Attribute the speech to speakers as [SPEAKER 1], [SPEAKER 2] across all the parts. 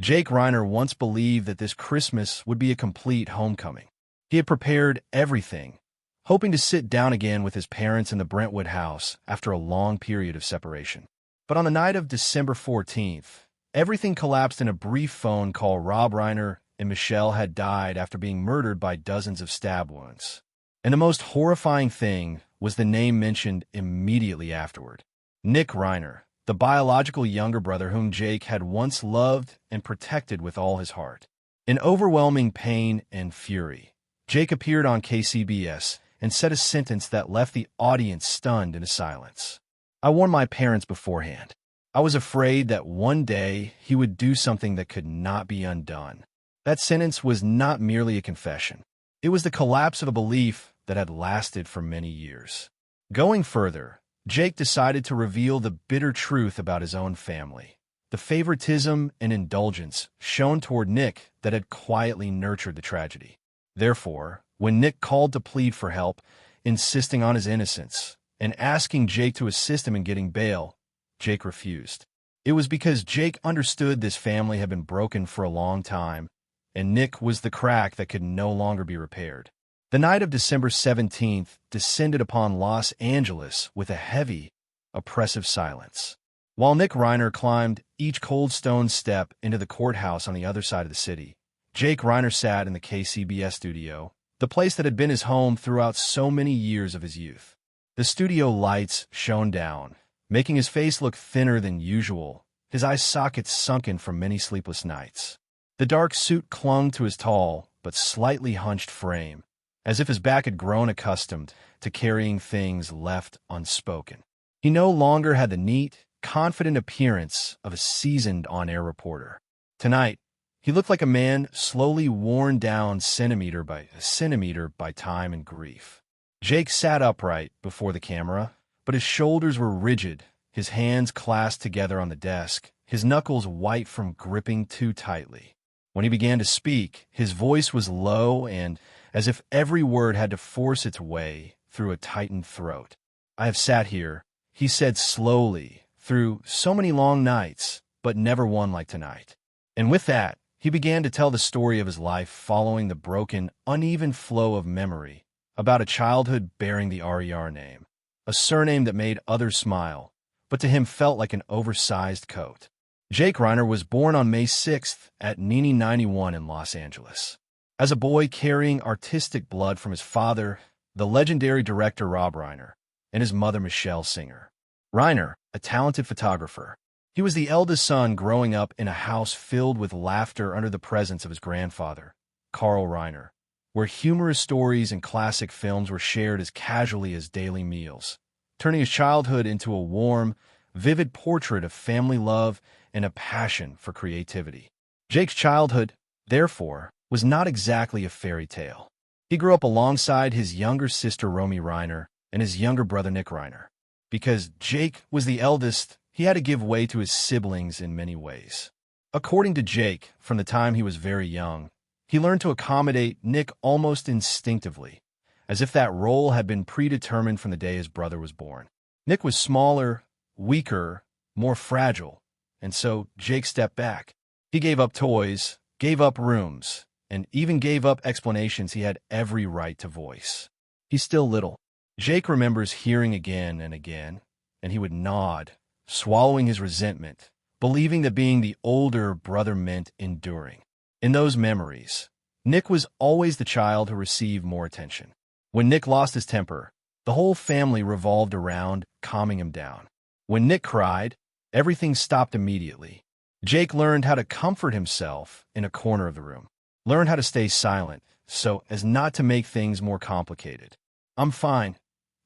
[SPEAKER 1] Jake Reiner once believed that this Christmas would be a complete homecoming. He had prepared everything, hoping to sit down again with his parents in the Brentwood house after a long period of separation. But on the night of December 14th, everything collapsed in a brief phone call. Rob Reiner and Michelle had died after being murdered by dozens of stab wounds. And the most horrifying thing was the name mentioned immediately afterward. Nick Reiner, the biological younger brother whom Jake had once loved and protected with all his heart. In overwhelming pain and fury, Jake appeared on KCBS and said a sentence that left the audience stunned into silence. "I warned my parents beforehand. I was afraid that one day he would do something that could not be undone." That sentence was not merely a confession. It was the collapse of a belief that had lasted for many years. Going further, Jake decided to reveal the bitter truth about his own family, the favoritism and indulgence shown toward Nick that had quietly nurtured the tragedy. Therefore, when Nick called to plead for help, insisting on his innocence, and asking Jake to assist him in getting bail, Jake refused. It was because Jake understood this family had been broken for a long time, and Nick was the crack that could no longer be repaired. The night of December 17th descended upon Los Angeles with a heavy, oppressive silence. While Nick Reiner climbed each cold stone step into the courthouse on the other side of the city, Jake Reiner sat in the KCBS studio, the place that had been his home throughout so many years of his youth. The studio lights shone down, making his face look thinner than usual, his eye sockets sunken from many sleepless nights. The dark suit clung to his tall but slightly hunched frame, as if his back had grown accustomed to carrying things left unspoken. He no longer had the neat, confident appearance of a seasoned on-air reporter. Tonight, he looked like a man slowly worn down centimeter by time and grief. Jake sat upright before the camera, but his shoulders were rigid, his hands clasped together on the desk, his knuckles white from gripping too tightly. When he began to speak, his voice was low and as if every word had to force its way through a tightened throat. "I have sat here," he said slowly, "through so many long nights, but never one like tonight." And with that, he began to tell the story of his life following the broken, uneven flow of memory about a childhood bearing the RER name, a surname that made others smile, but to him felt like an oversized coat. Jake Reiner was born on May 6th at Nini 91 in Los Angeles. As a boy carrying artistic blood from his father, the legendary director Rob Reiner, and his mother Michelle Singer. Reiner, a talented photographer. He was the eldest son growing up in a house filled with laughter under the presence of his grandfather, Carl Reiner, where humorous stories and classic films were shared as casually as daily meals, turning his childhood into a warm, vivid portrait of family love and a passion for creativity. Jake's childhood, therefore, was not exactly a fairy tale. He grew up alongside his younger sister Romy Reiner and his younger brother Nick Reiner. Because Jake was the eldest, he had to give way to his siblings in many ways. According to Jake, from the time he was very young, he learned to accommodate Nick almost instinctively, as if that role had been predetermined from the day his brother was born. Nick was smaller, weaker, more fragile, and so Jake stepped back. He gave up toys, gave up rooms, and even gave up explanations he had every right to voice. He's still little. Jake remembers hearing again and again, and he would nod, swallowing his resentment, believing that being the older brother meant enduring. In those memories, Nick was always the child who received more attention. When Nick lost his temper, the whole family revolved around calming him down. When Nick cried, everything stopped immediately. Jake learned how to comfort himself in a corner of the room, learned how to stay silent so as not to make things more complicated. "I'm fine,"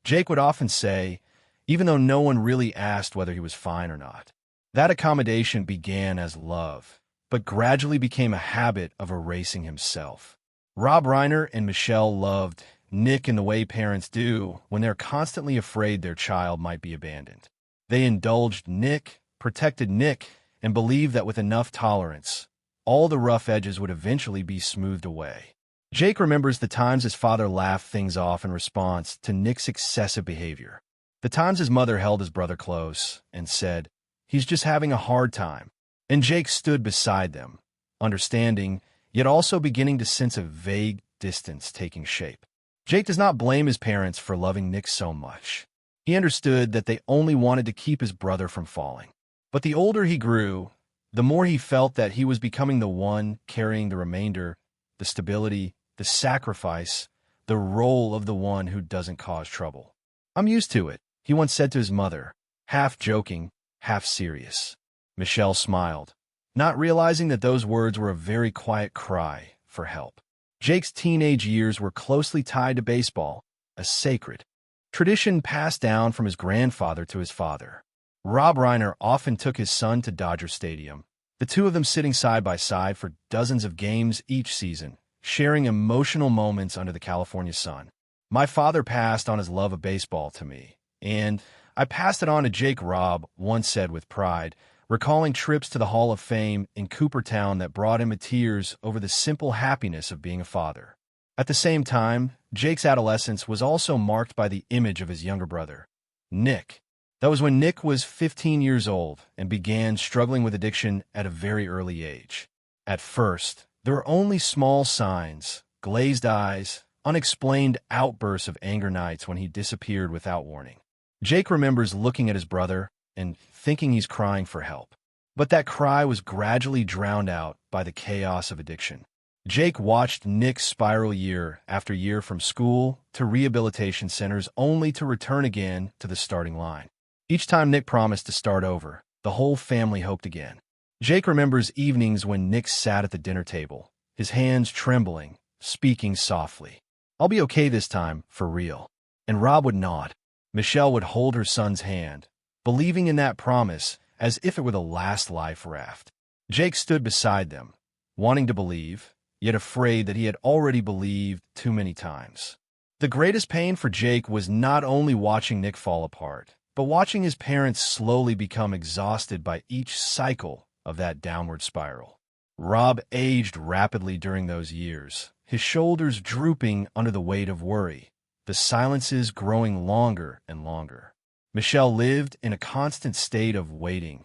[SPEAKER 1] Jake would often say, even though no one really asked whether he was fine or not. That accommodation began as love, but gradually became a habit of erasing himself. Rob Reiner and Michelle loved Nick in the way parents do when they're constantly afraid their child might be abandoned. They indulged Nick, protected Nick, and believed that with enough tolerance, all the rough edges would eventually be smoothed away. Jake remembers the times his father laughed things off in response to Nick's excessive behavior. The times his mother held his brother close and said, "He's just having a hard time," and Jake stood beside them, understanding, yet also beginning to sense a vague distance taking shape. Jake does not blame his parents for loving Nick so much. He understood that they only wanted to keep his brother from falling. But the older he grew, the more he felt that he was becoming the one carrying the remainder, the stability, the sacrifice, the role of the one who doesn't cause trouble. "I'm used to it," he once said to his mother, half joking, half serious. Michelle smiled, not realizing that those words were a very quiet cry for help. Jake's teenage years were closely tied to baseball, a sacred tradition passed down from his grandfather to his father. Rob Reiner often took his son to Dodger Stadium, the two of them sitting side by side for dozens of games each season, sharing emotional moments under the California sun. "My father passed on his love of baseball to me, and I passed it on to Jake," Rob once said with pride, recalling trips to the Hall of Fame in Coopertown that brought him to tears over the simple happiness of being a father. At the same time, Jake's adolescence was also marked by the image of his younger brother, Nick. That was when Nick was 15 years old and began struggling with addiction at a very early age. At first, there were only small signs, glazed eyes, unexplained outbursts of anger nights when he disappeared without warning. Jake remembers looking at his brother and thinking he's crying for help. But that cry was gradually drowned out by the chaos of addiction. Jake watched Nick spiral year after year from school to rehabilitation centers only to return again to the starting line. Each time Nick promised to start over, the whole family hoped again. Jake remembers evenings when Nick sat at the dinner table, his hands trembling, speaking softly. "I'll be okay this time, for real." And Rob would nod. Michelle would hold her son's hand, believing in that promise as if it were the last life raft. Jake stood beside them, wanting to believe, yet afraid that he had already believed too many times. The greatest pain for Jake was not only watching Nick fall apart, but watching his parents slowly become exhausted by each cycle of that downward spiral. Rob aged rapidly during those years, his shoulders drooping under the weight of worry, the silences growing longer and longer. Michelle lived in a constant state of waiting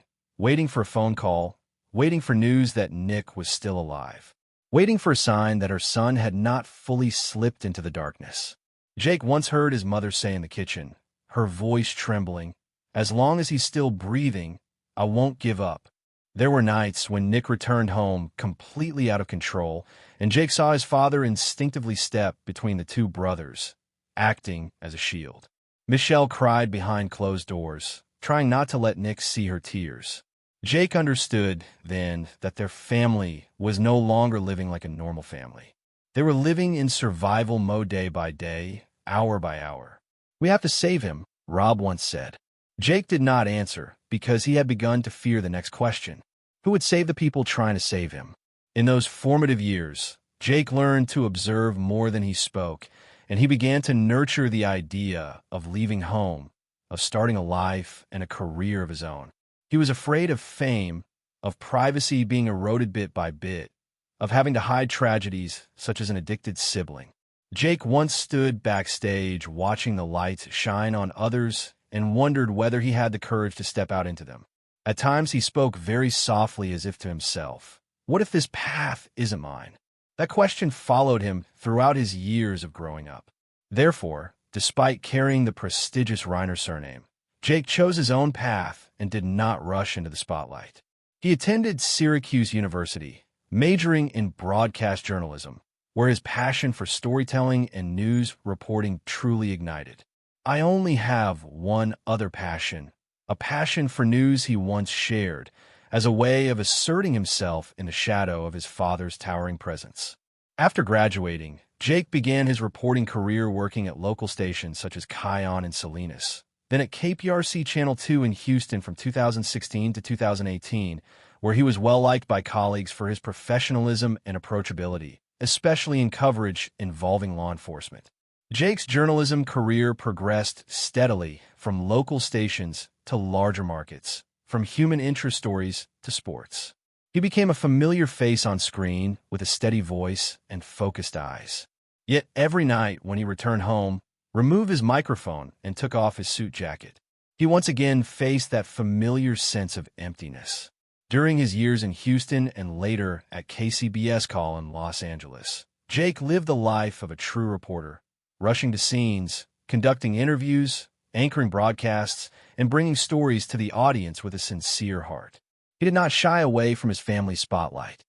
[SPEAKER 1] for a phone call, waiting for news that Nick was still alive, waiting for a sign that her son had not fully slipped into the darkness. Jake once heard his mother say in the kitchen, her voice trembling, "As long as he's still breathing, I won't give up." There were nights when Nick returned home completely out of control, and Jake saw his father instinctively step between the two brothers, acting as a shield. Michelle cried behind closed doors, trying not to let Nick see her tears. Jake understood then that their family was no longer living like a normal family. They were living in survival mode day by day, hour by hour. "We have to save him," Rob once said. Jake did not answer because he had begun to fear the next question. Who would save the people trying to save him? In those formative years, Jake learned to observe more than he spoke, and he began to nurture the idea of leaving home, of starting a life and a career of his own. He was afraid of fame, of privacy being eroded bit by bit, of having to hide tragedies such as an addicted sibling. Jake once stood backstage watching the lights shine on others and wondered whether he had the courage to step out into them. At times he spoke very softly as if to himself. What if this path isn't mine? That question followed him throughout his years of growing up. Therefore, despite carrying the prestigious Reiner surname, Jake chose his own path and did not rush into the spotlight. He attended Syracuse University, majoring in broadcast journalism, where his passion for storytelling and news reporting truly ignited. "I only have one other passion, a passion for news," he once shared, as a way of asserting himself in the shadow of his father's towering presence. After graduating, Jake began his reporting career working at local stations such as Kion and Salinas, then at KPRC Channel 2 in Houston from 2016 to 2018, where he was well-liked by colleagues for his professionalism and approachability, especially in coverage involving law enforcement. Jake's journalism career progressed steadily from local stations to larger markets, from human interest stories to sports. He became a familiar face on screen with a steady voice and focused eyes. Yet every night when he returned home, removed his microphone and took off his suit jacket, he once again faced that familiar sense of emptiness. During his years in Houston and later at KCBS Call in Los Angeles, Jake lived the life of a true reporter, rushing to scenes, conducting interviews, anchoring broadcasts, and bringing stories to the audience with a sincere heart. He did not shy away from his family's spotlight,